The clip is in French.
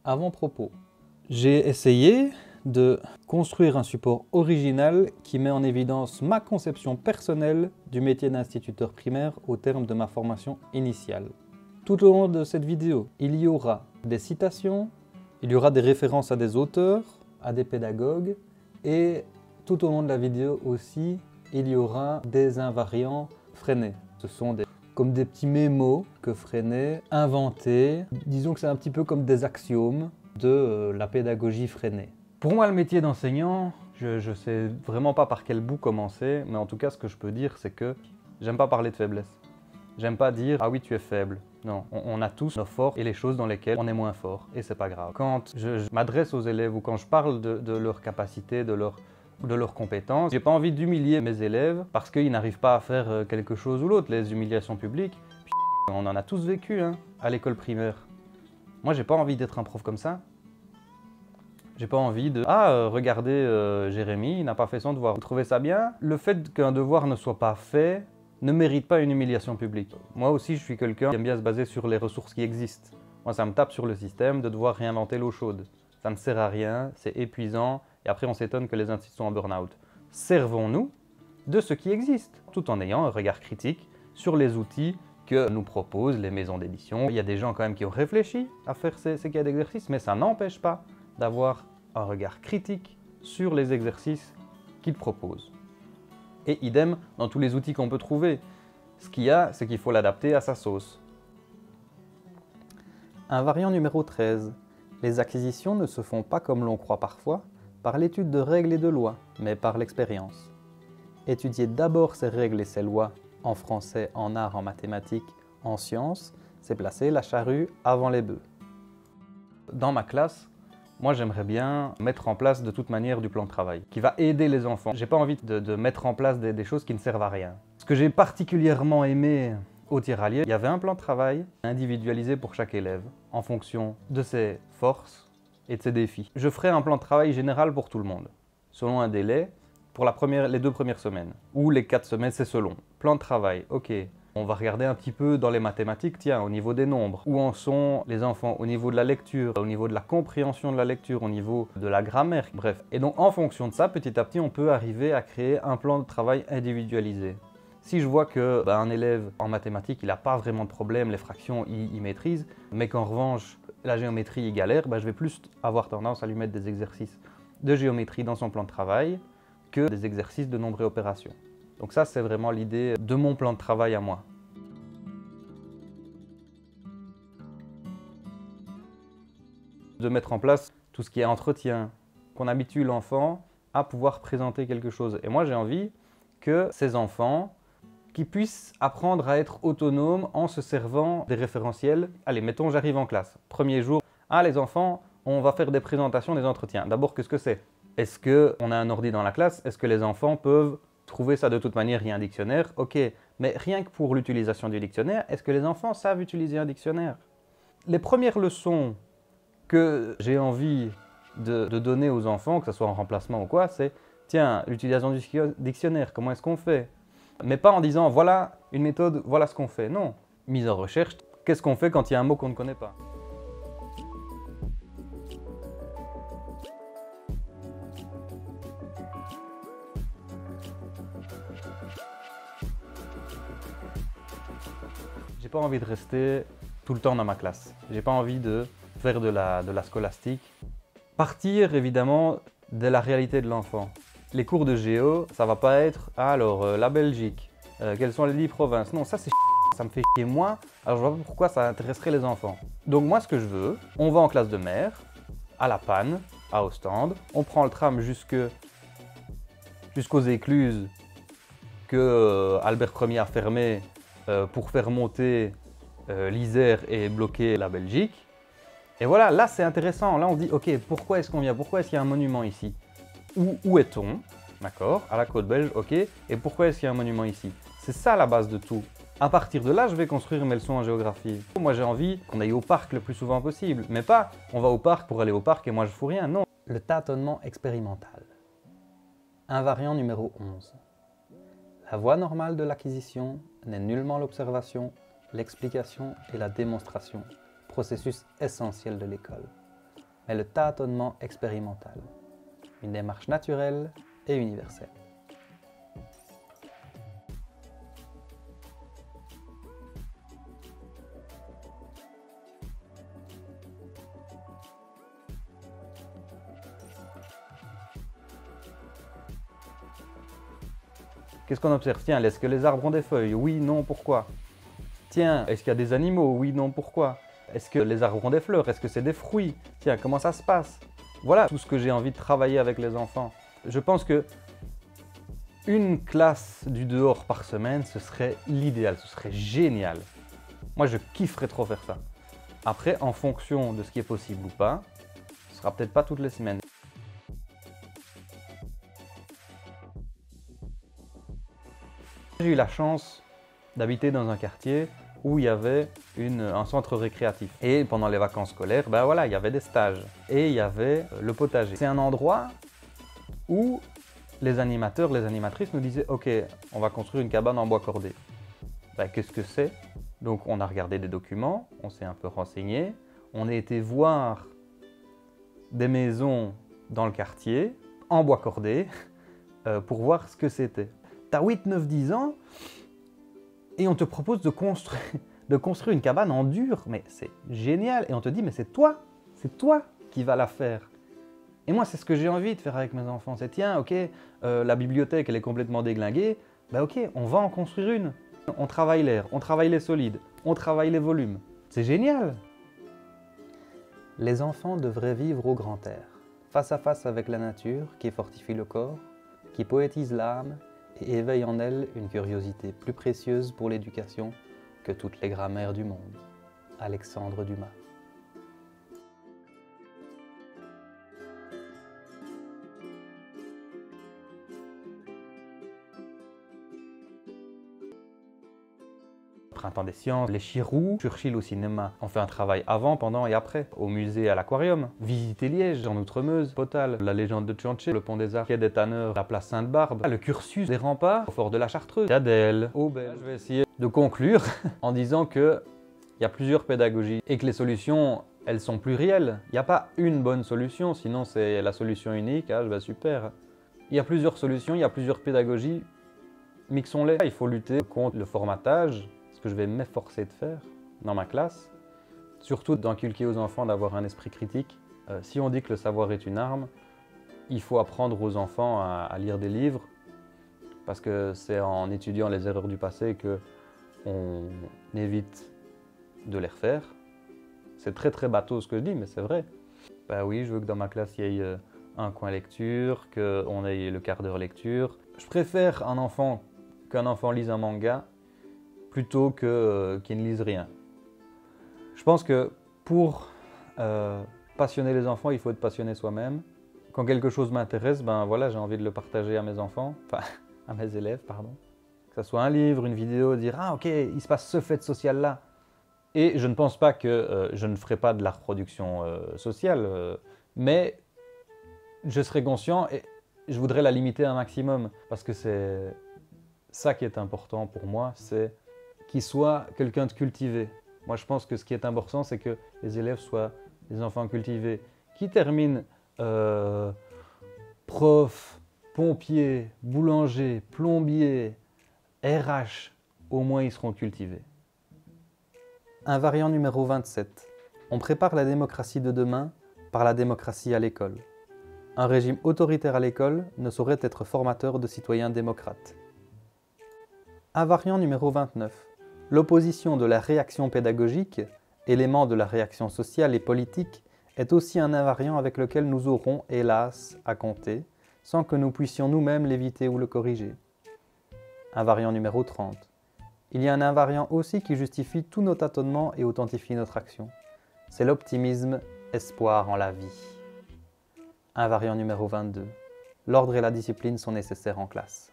Avant-propos. J'ai essayé de construire un support original qui met en évidence ma conception personnelle du métier d'instituteur primaire au terme de ma formation initiale. Tout au long de cette vidéo, il y aura des citations, il y aura des références à des auteurs, à des pédagogues, et tout au long de la vidéo aussi, il y aura des invariants Freinet. Ce sont comme des petits mémos que Freinet inventés. Disons que c'est un petit peu comme des axiomes de la pédagogie Freinet. Pour moi, le métier d'enseignant, je ne sais vraiment pas par quel bout commencer, mais en tout cas, ce que je peux dire, c'est que j'aime pas parler de faiblesse. J'aime pas dire « ah oui, tu es faible ». Non, on a tous nos forces et les choses dans lesquelles on est moins fort, et c'est pas grave. Quand je m'adresse aux élèves ou quand je parle de leurs capacités, de leurs compétences, j'ai pas envie d'humilier mes élèves parce qu'ils n'arrivent pas à faire quelque chose ou l'autre. Les humiliations publiques, on en a tous vécu à l'école primaire. Moi, j'ai pas envie d'être un prof comme ça. J'ai pas envie de « ah, regardez, Jérémy, il n'a pas fait son devoir ». Vous trouvez ça bien? Le fait qu'un devoir ne soit pas fait ne mérite pas une humiliation publique. Moi aussi, je suis quelqu'un qui aime bien se baser sur les ressources qui existent. Moi, ça me tape sur le système de devoir réinventer l'eau chaude. Ça ne sert à rien, c'est épuisant, et après on s'étonne que les instituts sont en burn-out. Servons-nous de ce qui existe, tout en ayant un regard critique sur les outils que nous proposent les maisons d'édition. Il y a des gens quand même qui ont réfléchi à faire ces cas d'exercices, mais ça n'empêche pas d'avoir un regard critique sur les exercices qu'ils proposent. Et idem dans tous les outils qu'on peut trouver. Ce qu'il y a, c'est qu'il faut l'adapter à sa sauce. Invariant numéro 13. Les acquisitions ne se font pas comme l'on croit parfois, par l'étude de règles et de lois, mais par l'expérience. Étudier d'abord ces règles et ces lois, en français, en art, en mathématiques, en sciences, c'est placer la charrue avant les bœufs. Dans ma classe, moi, j'aimerais bien mettre en place de toute manière du plan de travail qui va aider les enfants. J'ai pas envie de mettre en place des choses qui ne servent à rien. Ce que j'ai particulièrement aimé au Tiralier, il y avait un plan de travail individualisé pour chaque élève en fonction de ses forces et de ses défis. Je ferai un plan de travail général pour tout le monde, selon un délai pour les 2 premières semaines. Ou les 4 semaines, c'est selon. Plan de travail, ok. On va regarder un petit peu dans les mathématiques, tiens, au niveau des nombres. Où en sont les enfants au niveau de la lecture, au niveau de la compréhension de la lecture, au niveau de la grammaire, bref. Et donc, en fonction de ça, petit à petit, on peut arriver à créer un plan de travail individualisé. Si je vois que un élève en mathématiques, il n'a pas vraiment de problème, les fractions, il maîtrise, mais qu'en revanche, la géométrie, il galère, je vais plus avoir tendance à lui mettre des exercices de géométrie dans son plan de travail que des exercices de nombres et opérations. Donc ça, c'est vraiment l'idée de mon plan de travail à moi. De mettre en place tout ce qui est entretien, qu'on habitue l'enfant à pouvoir présenter quelque chose. Et moi, j'ai envie que ces enfants qui puissent apprendre à être autonomes en se servant des référentiels. Allez, mettons, j'arrive en classe. Premier jour, ah les enfants, on va faire des présentations, des entretiens. D'abord, qu'est-ce que c'est? Est-ce qu'on a un ordi dans la classe? Est-ce que les enfants peuvent trouver ça de toute manière? Il y a un dictionnaire, ok. Mais rien que pour l'utilisation du dictionnaire, est-ce que les enfants savent utiliser un dictionnaire? Les premières leçons que j'ai envie de donner aux enfants, que ce soit en remplacement ou quoi, c'est tiens, l'utilisation du dictionnaire, comment est-ce qu'on fait? Mais pas en disant voilà une méthode, voilà ce qu'on fait. Non, mise en recherche, qu'est-ce qu'on fait quand il y a un mot qu'on ne connaît pas? J'ai pas envie de rester tout le temps dans ma classe. J'ai pas envie de faire de la scolastique. Partir évidemment de la réalité de l'enfant. Les cours de géo, ça va pas être alors la Belgique, quelles sont les 10 provinces. Non, ça c'est ça me fait chier moi. Alors je vois pas pourquoi ça intéresserait les enfants. Donc moi ce que je veux, on va en classe de mer, à La Panne, à Ostende, on prend le tram jusqu'aux écluses que Albert Ier a fermé pour faire monter l'Isère et bloquer la Belgique. Et voilà, là c'est intéressant, là on dit ok, pourquoi est-ce qu'on vient? Pourquoi est-ce qu'il y a un monument ici? Où est-on? D'accord, à la côte belge, ok. Et pourquoi est-ce qu'il y a un monument ici? C'est ça la base de tout. À partir de là, je vais construire mes leçons en géographie. Moi j'ai envie qu'on aille au parc le plus souvent possible, mais pas on va au parc pour aller au parc et moi je fous rien, non. Le tâtonnement expérimental. Invariant numéro 11. La voie normale de l'acquisition n'est nullement l'observation, l'explication et la démonstration, processus essentiel de l'école. mais le tâtonnement expérimental. Une démarche naturelle et universelle. Qu'est-ce qu'on observe? Tiens, est-ce que les arbres ont des feuilles? Oui, non, pourquoi? Tiens, est-ce qu'il y a des animaux? Oui, non, pourquoi? Est-ce que les arbres ont des fleurs? Est-ce que c'est des fruits? Tiens, comment ça se passe? Voilà tout ce que j'ai envie de travailler avec les enfants. Je pense que une classe du dehors par semaine, ce serait l'idéal, ce serait génial. Moi, je kifferais trop faire ça. Après, en fonction de ce qui est possible ou pas, ce sera peut-être pas toutes les semaines. J'ai eu la chance d'habiter dans un quartier où il y avait un centre récréatif. Et pendant les vacances scolaires, ben voilà, il y avait des stages. Et il y avait le potager. C'est un endroit où les animateurs, les animatrices nous disaient « Ok, on va construire une cabane en bois cordé. » Ben, qu'est-ce que c'est? Donc on a regardé des documents, on s'est un peu renseigné, on a été voir des maisons dans le quartier, en bois cordé, pour voir ce que c'était. T'as 8, 9, 10 ans et on te propose de construire une cabane en dur, mais c'est génial. Et on te dit, mais c'est toi qui vas la faire. Et moi, c'est ce que j'ai envie de faire avec mes enfants. C'est tiens, ok, la bibliothèque, elle est complètement déglinguée. Ben ok, on va en construire une. On travaille l'air, on travaille les solides, on travaille les volumes. C'est génial. Les enfants devraient vivre au grand air, face à face avec la nature qui fortifie le corps, qui poétise l'âme et éveille en elle une curiosité plus précieuse pour l'éducation que toutes les grammaires du monde. Alexandre Dumas. Printemps des sciences, les Chirous, Churchill au cinéma. On fait un travail avant, pendant et après. Au musée, à l'aquarium. Visiter Liège, en Outremeuse, Potal, la légende de Tchanché, le pont des Arts, quai des Tanneurs, la place Sainte-Barbe, le cursus des remparts, au fort de la Chartreuse, Cadel, Aubel. Je vais essayer de conclure en disant qu'il y a plusieurs pédagogies et que les solutions, elles sont plurielles. Il n'y a pas une bonne solution, sinon c'est la solution unique, ah, ben super. Il y a plusieurs solutions, il y a plusieurs pédagogies, mixons-les. Il faut lutter contre le formatage, ce que je vais m'efforcer de faire dans ma classe, surtout d'inculquer aux enfants d'avoir un esprit critique. Si on dit que le savoir est une arme, il faut apprendre aux enfants à lire des livres, parce que c'est en étudiant les erreurs du passé qu'on évite de les refaire. C'est très très bateau ce que je dis, mais c'est vrai. Ben oui, je veux que dans ma classe il y ait un coin lecture, qu'on ait le quart d'heure lecture. Je préfère qu'un enfant lise un manga plutôt qu'il ne lise rien. Je pense que pour passionner les enfants, il faut être passionné soi-même. Quand quelque chose m'intéresse, ben voilà, j'ai envie de le partager à mes enfants, enfin à mes élèves, pardon. Que ce soit un livre, une vidéo, dire « Ah ok, il se passe ce fait social-là ». Et je ne pense pas que je ne ferai pas de la reproduction sociale, mais je serai conscient et je voudrais la limiter un maximum, parce que c'est ça qui est important pour moi, c'est qu'il soit quelqu'un de cultivé. Moi, je pense que ce qui est important, c'est que les élèves soient des enfants cultivés, qui terminent prof, pompier, boulanger, plombier, RH, au moins ils seront cultivés. Invariant numéro 27. On prépare la démocratie de demain par la démocratie à l'école. Un régime autoritaire à l'école ne saurait être formateur de citoyens démocrates. Invariant numéro 29. L'opposition de la réaction pédagogique, élément de la réaction sociale et politique, est aussi un invariant avec lequel nous aurons, hélas, à compter, sans que nous puissions nous-mêmes l'éviter ou le corriger. Invariant numéro 30. Il y a un invariant aussi qui justifie tous nos tâtonnements et authentifie notre action. C'est l'optimisme, espoir en la vie. Invariant numéro 22. L'ordre et la discipline sont nécessaires en classe.